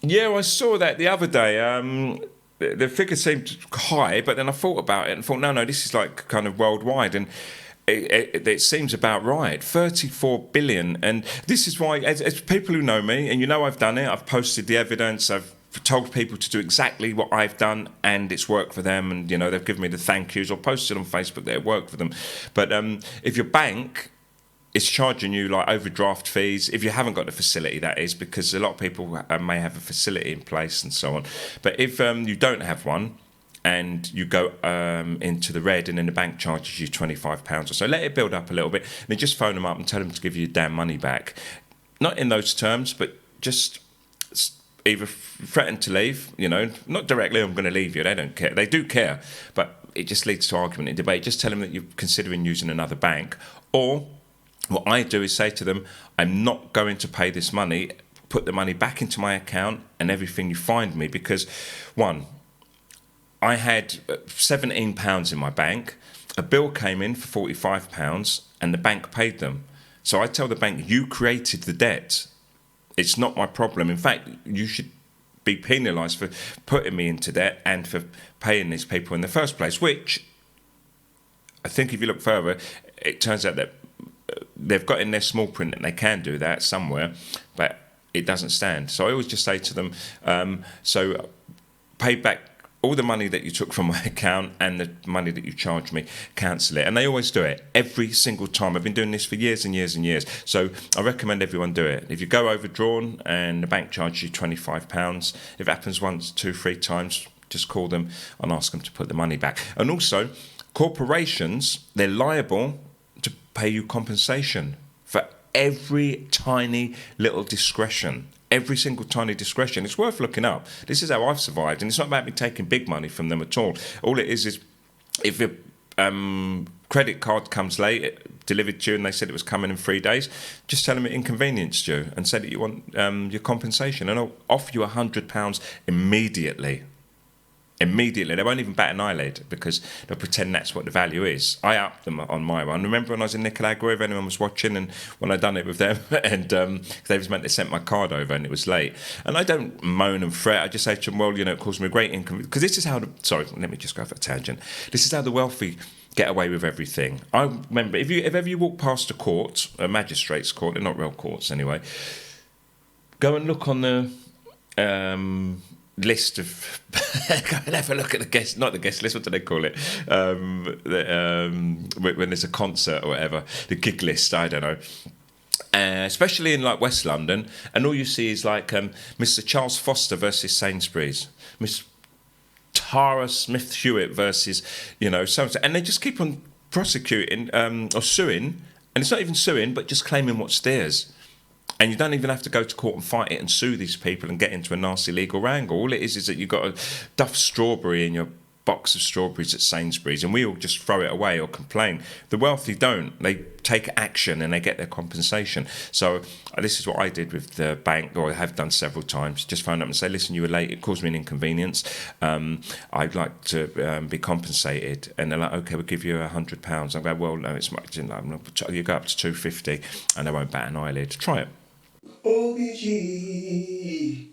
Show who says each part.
Speaker 1: Yeah, I saw that the other day. The figure seemed high, but then I thought about it and thought, no, this is like kind of worldwide, and it seems about right. 34 billion, and this is why, as people who know me, and you know, I've done it. I've posted the evidence. I've told people to do exactly what I've done, and it's worked for them. And you know, they've given me the thank yous or posted on Facebook that it worked for them. But if your bank it's charging you like overdraft fees if you haven't got the facility, that is, because a lot of people may have a facility in place and so on. But if you don't have one and you go into the red and then the bank charges you £25 or so, let it build up a little bit and then just phone them up and tell them to give you your damn money back. Not in those terms, but just either threaten to leave, you know, not directly, I'm going to leave you, they don't care. They do care, but it just leads to argument and debate. Just tell them that you're considering using another bank. Or what I do is say to them, I'm not going to pay this money, put the money back into my account and everything you find me, because one, I had £17 in my bank, a bill came in for £45 and the bank paid them. So I tell the bank, you created the debt. It's not my problem. In fact, you should be penalised for putting me into debt and for paying these people in the first place, which I think if you look further, it turns out that they've got in their small print that they can do that somewhere, but it doesn't stand. So I always just say to them, so pay back all the money that you took from my account and the money that you charged me, cancel it. And they always do it every single time. I've been doing this for years and years and years. So I recommend everyone do it. If you go overdrawn and the bank charges you £25, if it happens once, 2, 3 times, just call them and ask them to put the money back. And also, corporations, they're liable to pay you compensation for every tiny little discretion. Every single tiny discretion. It's worth looking up. This is how I've survived, and it's not about me taking big money from them at all. All it is if your credit card comes late, delivered to you, and they said it was coming in 3 days, just tell them it inconvenienced you and say that you want your compensation, and I'll offer you £100 immediately. Immediately. They won't even bat an eyelid because they'll pretend that's what the value is. I upped them on my one. Remember when I was in Nicaragua, if anyone was watching, and when I done it with them, and they was meant to send my card over and it was late. And I don't moan and fret. I just say to them, well, you know, it caused me a great inconvenience. Because this is how sorry, let me just go off a tangent. This is how the wealthy get away with everything. I remember, if ever you walk past a court, a magistrate's court, they're not real courts anyway, go and look on the list of go and have a look at the guest, not the guest list, what do they call it, when there's a concert or whatever, the gig list, I don't know, especially in like West London, and all you see is like Mr. Charles Foster versus Sainsbury's, Miss Tara Smith Hewitt versus, you know, so and they just keep on prosecuting or suing, and it's not even suing but just claiming what's theirs. And you don't even have to go to court and fight it and sue these people and get into a nasty legal wrangle. All it is that you've got a duff strawberry in your box of strawberries at Sainsbury's, and we all just throw it away or complain. The wealthy don't. They take action and they get their compensation. So this is what I did with the bank, or I have done several times. Just phone up and say, listen, you were late. It caused me an inconvenience. I'd like to be compensated. And they're like, okay, we'll give you £100. I go, well, no, it's much. You go up to £250, and they won't bat an eyelid. Try it.
Speaker 2: OBG.